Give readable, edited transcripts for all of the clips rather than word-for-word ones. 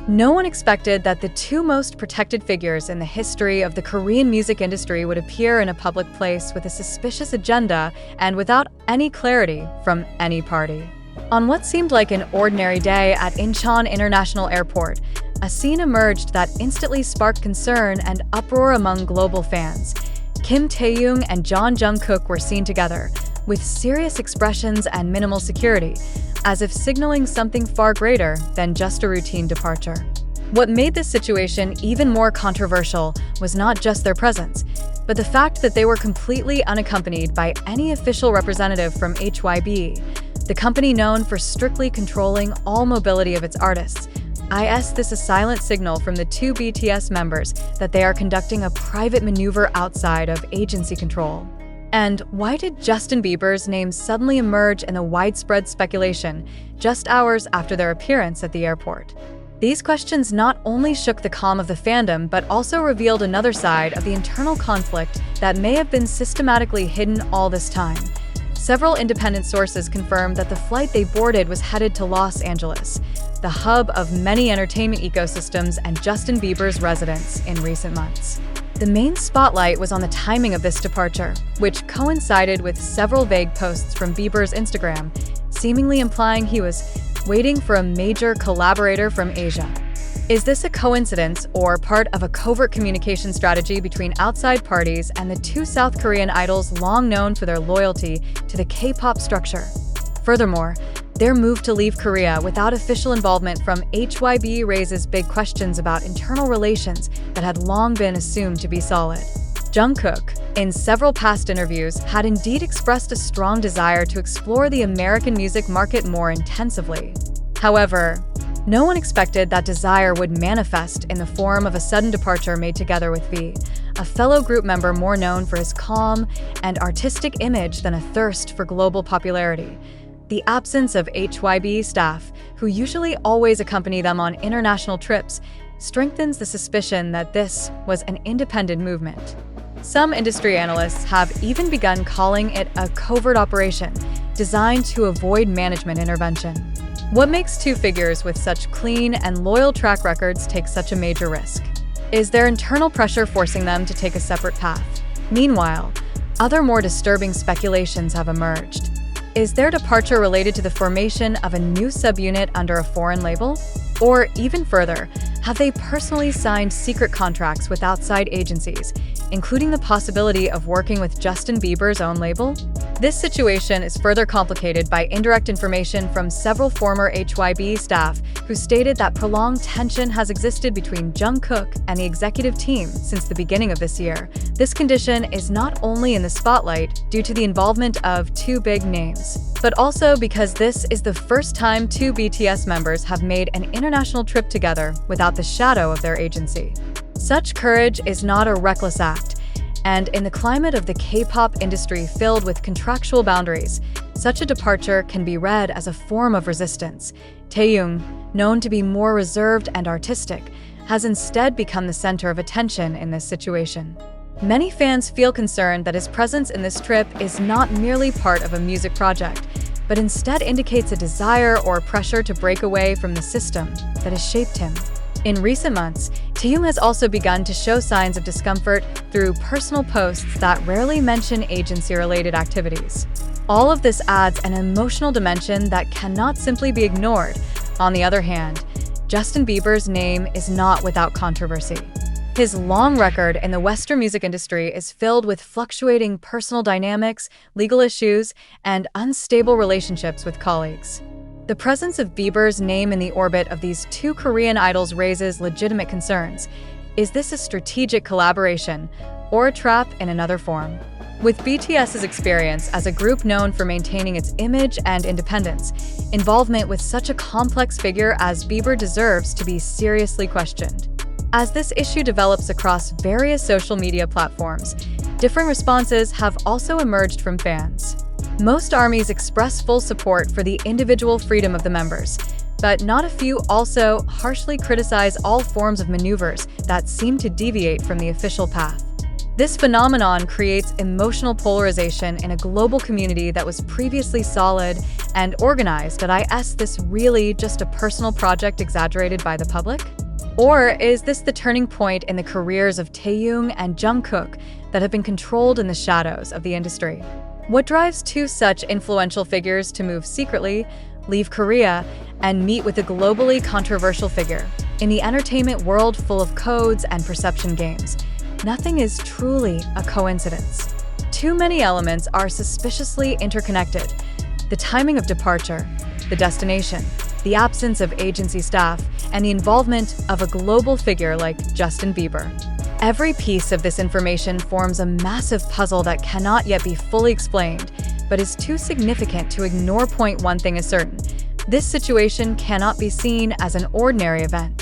No one expected that the two most protected figures in the history of the Korean music industry would appear in a public place with a suspicious agenda and without any clarity from any party. On what seemed like an ordinary day at Incheon International Airport, a scene emerged that instantly sparked concern and uproar among global fans. Kim Taehyung and Jungkook were seen together, with serious expressions and minimal security, as if signaling something far greater than just a routine departure. What made this situation even more controversial was not just their presence, but the fact that they were completely unaccompanied by any official representative from HYBE, the company known for strictly controlling all mobility of its artists. This a silent signal from the two BTS members that they are conducting a private maneuver outside of agency control. And why did Justin Bieber's name suddenly emerge in the widespread speculation just hours after their appearance at the airport? These questions not only shook the calm of the fandom, but also revealed another side of the internal conflict that may have been systematically hidden all this time. Several independent sources confirmed that the flight they boarded was headed to Los Angeles, the hub of many entertainment ecosystems and Justin Bieber's residence in recent months. The main spotlight was on the timing of this departure, which coincided with several vague posts from Bieber's Instagram, seemingly implying he was waiting for a major collaborator from Asia. Is this a coincidence or part of a covert communication strategy between outside parties and the two South Korean idols long known for their loyalty to the K-pop structure? Furthermore, their move to leave Korea without official involvement from HYBE raises big questions about internal relations that had long been assumed to be solid. Jungkook, in several past interviews, had indeed expressed a strong desire to explore the American music market more intensively. However, no one expected that desire would manifest in the form of a sudden departure made together with V, a fellow group member more known for his calm and artistic image than a thirst for global popularity. The absence of HYBE staff, who usually always accompany them on international trips, strengthens the suspicion that this was an independent movement. Some industry analysts have even begun calling it a covert operation, designed to avoid management intervention. What makes two figures with such clean and loyal track records take such a major risk? Is there internal pressure forcing them to take a separate path? Meanwhile, other more disturbing speculations have emerged. Is their departure related to the formation of a new subunit under a foreign label? Or even further, have they personally signed secret contracts with outside agencies, including the possibility of working with Justin Bieber's own label? This situation is further complicated by indirect information from several former HYBE staff who stated that prolonged tension has existed between Jungkook and the executive team since the beginning of this year. This condition is not only in the spotlight due to the involvement of two big names, but also because this is the first time two BTS members have made an international trip together without the shadow of their agency. Such courage is not a reckless act, and in the climate of the K-pop industry filled with contractual boundaries, such a departure can be read as a form of resistance. Taehyung, known to be more reserved and artistic, has instead become the center of attention in this situation. Many fans feel concerned that his presence in this trip is not merely part of a music project, but instead indicates a desire or pressure to break away from the system that has shaped him. In recent months, Taehyung has also begun to show signs of discomfort through personal posts that rarely mention agency-related activities. All of this adds an emotional dimension that cannot simply be ignored. On the other hand, Justin Bieber's name is not without controversy. His long record in the Western music industry is filled with fluctuating personal dynamics, legal issues, and unstable relationships with colleagues. The presence of Bieber's name in the orbit of these two Korean idols raises legitimate concerns. Is this a strategic collaboration or a trap in another form? With BTS's experience as a group known for maintaining its image and independence, involvement with such a complex figure as Bieber deserves to be seriously questioned. As this issue develops across various social media platforms, different responses have also emerged from fans. Most armies express full support for the individual freedom of the members, but not a few also harshly criticize all forms of maneuvers that seem to deviate from the official path. This phenomenon creates emotional polarization in a global community that was previously solid and organized. Did I ask this really just a personal project exaggerated by the public? Or is this the turning point in the careers of Taehyung and Jungkook that have been controlled in the shadows of the industry? What drives two such influential figures to move secretly, leave Korea, and meet with a globally controversial figure? In the entertainment world full of codes and perception games, nothing is truly a coincidence. Too many elements are suspiciously interconnected. The timing of departure, the destination, the absence of agency staff, and the involvement of a global figure like Justin Bieber. Every piece of this information forms a massive puzzle that cannot yet be fully explained, but is too significant to ignore. One thing is certain: this situation cannot be seen as an ordinary event.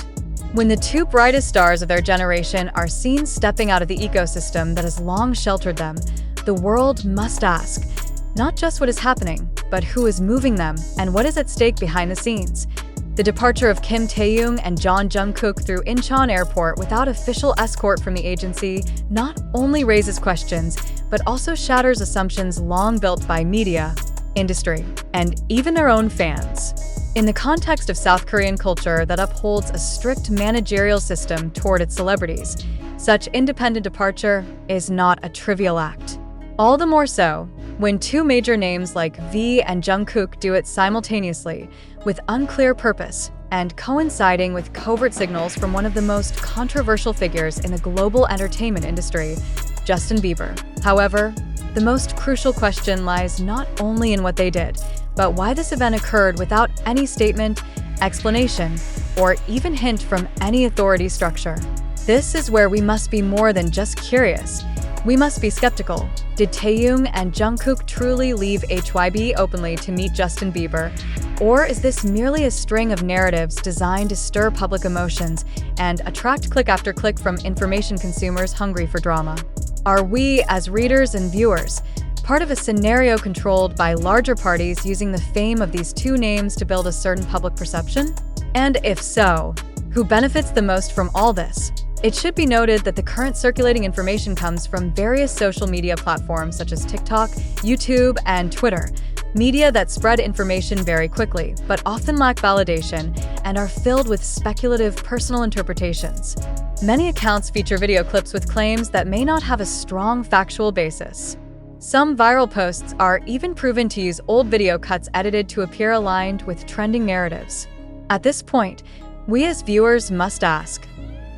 When the two brightest stars of their generation are seen stepping out of the ecosystem that has long sheltered them, the world must ask, not just what is happening, but who is moving them and what is at stake behind the scenes. The departure of Kim Taehyung and Jungkook through Incheon Airport without official escort from the agency not only raises questions, but also shatters assumptions long built by media, industry, and even their own fans. In the context of South Korean culture that upholds a strict managerial system toward its celebrities, such independent departure is not a trivial act. All the more so when two major names like V and Jungkook do it simultaneously, with unclear purpose and coinciding with covert signals from one of the most controversial figures in the global entertainment industry, Justin Bieber. However, the most crucial question lies not only in what they did, but why this event occurred without any statement, explanation, or even hint from any authority structure. This is where we must be more than just curious. We must be skeptical. Did Taehyung and Jungkook truly leave HYBE openly to meet Justin Bieber? Or is this merely a string of narratives designed to stir public emotions and attract click after click from information consumers hungry for drama? Are we, as readers and viewers, part of a scenario controlled by larger parties using the fame of these two names to build a certain public perception? And if so, who benefits the most from all this? It should be noted that the current circulating information comes from various social media platforms such as TikTok, YouTube, and Twitter, media that spread information very quickly, but often lack validation and are filled with speculative personal interpretations. Many accounts feature video clips with claims that may not have a strong factual basis. Some viral posts are even proven to use old video cuts edited to appear aligned with trending narratives. At this point, we as viewers must ask,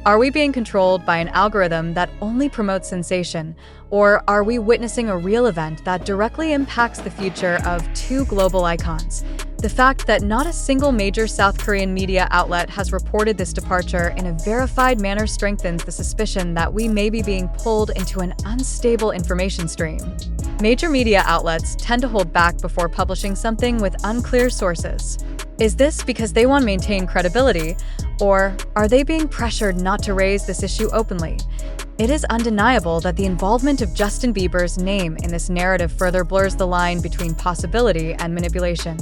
are we being controlled by an algorithm that only promotes sensation, or are we witnessing a real event that directly impacts the future of two global icons? The fact that not a single major South Korean media outlet has reported this departure in a verified manner strengthens the suspicion that we may be being pulled into an unstable information stream. Major media outlets tend to hold back before publishing something with unclear sources. Is this because they want to maintain credibility, or are they being pressured not to raise this issue openly? It is undeniable that the involvement of Justin Bieber's name in this narrative further blurs the line between possibility and manipulation.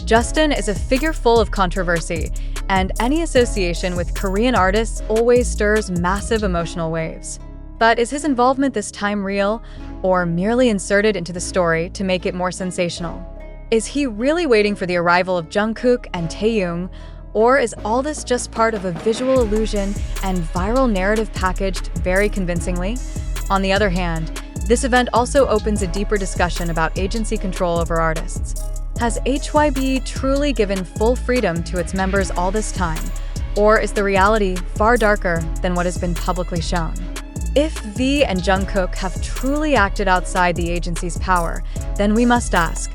Justin is a figure full of controversy, and any association with Korean artists always stirs massive emotional waves. But is his involvement this time real, or merely inserted into the story to make it more sensational? Is he really waiting for the arrival of Jungkook and Taehyung, or is all this just part of a visual illusion and viral narrative packaged very convincingly? On the other hand, this event also opens a deeper discussion about agency control over artists. Has HYBE truly given full freedom to its members all this time, or is the reality far darker than what has been publicly shown? If V and Jungkook have truly acted outside the agency's power, then we must ask,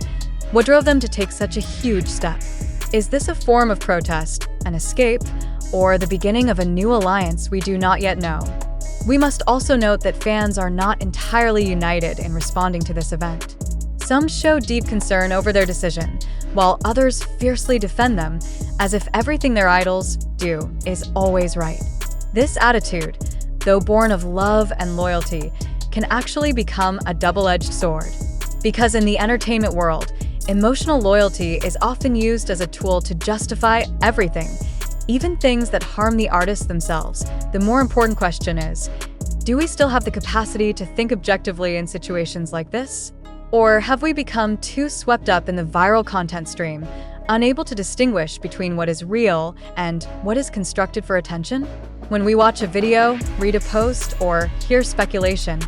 what drove them to take such a huge step? Is this a form of protest, an escape, or the beginning of a new alliance we do not yet know? We must also note that fans are not entirely united in responding to this event. Some show deep concern over their decision, while others fiercely defend them, as if everything their idols do is always right. This attitude, though born of love and loyalty, can actually become a double-edged sword. Because in the entertainment world, emotional loyalty is often used as a tool to justify everything, even things that harm the artists themselves. The more important question is, Do we still have the capacity to think objectively in situations like this? Or have we become too swept up in the viral content stream, unable to distinguish between what is real and what is constructed for attention? When we watch a video, read a post, or hear speculation,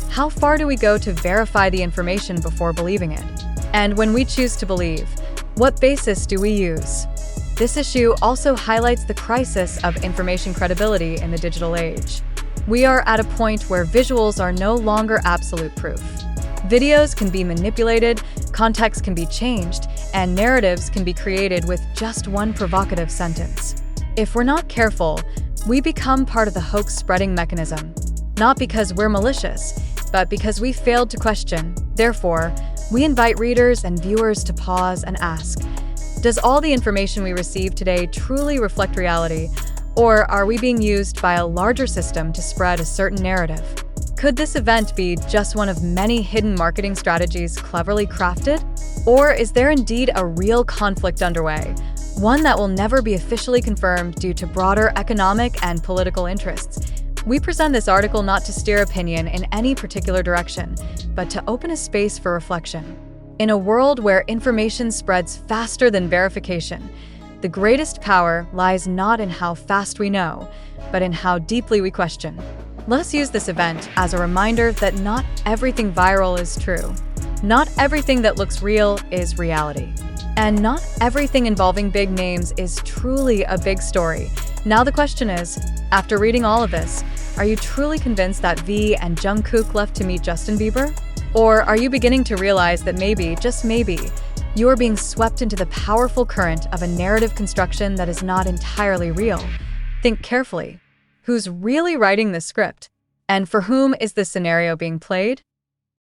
how far do we go to verify the information before believing it? And when we choose to believe, what basis do we use? This issue also highlights the crisis of information credibility in the digital age. We are at a point where visuals are no longer absolute proof. Videos can be manipulated, context can be changed, and narratives can be created with just one provocative sentence. If we're not careful, we become part of the hoax-spreading mechanism, not because we're malicious, but because we failed to question. Therefore, we invite readers and viewers to pause and ask, does all the information we receive today truly reflect reality, or are we being used by a larger system to spread a certain narrative? Could this event be just one of many hidden marketing strategies cleverly crafted? Or is there indeed a real conflict underway, one that will never be officially confirmed due to broader economic and political interests? We present this article not to steer opinion in any particular direction, but to open a space for reflection. In a world where information spreads faster than verification, the greatest power lies not in how fast we know, but in how deeply we question. Let's use this event as a reminder that not everything viral is true. Not everything that looks real is reality. And not everything involving big names is truly a big story. Now the question is, after reading all of this, are you truly convinced that V and Jungkook left to meet Justin Bieber? Or are you beginning to realize that maybe, just maybe, you are being swept into the powerful current of a narrative construction that is not entirely real? Think carefully. Who's really writing this script? And for whom is this scenario being played?